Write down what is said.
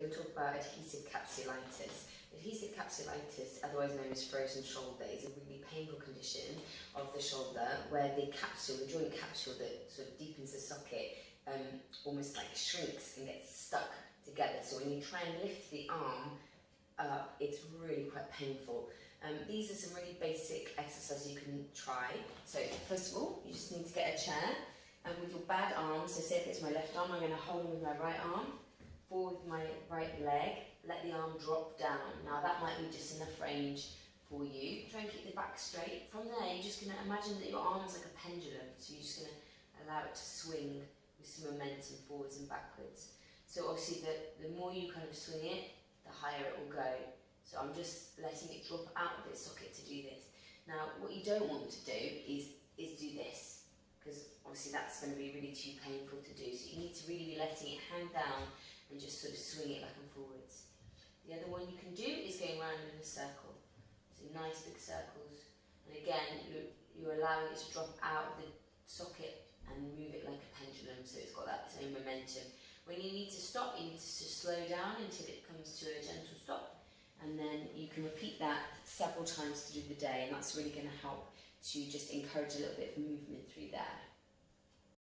We'll talk about adhesive capsulitis. Adhesive capsulitis, otherwise known as frozen shoulder, is a really painful condition of the shoulder where the capsule, the joint capsule that sort of deepens the socket, almost like shrinks and gets stuck together. So when you try and lift the arm up, it's really quite painful. These are some really basic exercises you can try. So first of all, you just need to get a chair, and with your bad arm, so say if it's my left arm, I'm going to hold with my right arm, forward with my right leg, let the arm drop down. Now that might be just enough range for you. Try and keep the back straight. From there, you're just going to imagine that your arm is like a pendulum, so you're just going to allow it to swing with some momentum forwards and backwards. So obviously the more you kind of swing it, the higher it will go. So I'm just letting it drop out of its socket to do this. Now what you don't want to do is do this, because obviously that's going to be really too painful to do. So you need to really be letting it hang down and just sort of swing it back and forwards. The other one you can do is going around in a circle. So nice big circles. And again, you're allowing it to drop out of the socket and move it like a pendulum, so it's got that same momentum. When you need to stop, you need to just slow down until it comes to a gentle stop. And then you can repeat that several times through the day, and that's really going to help to just encourage a little bit of movement through there.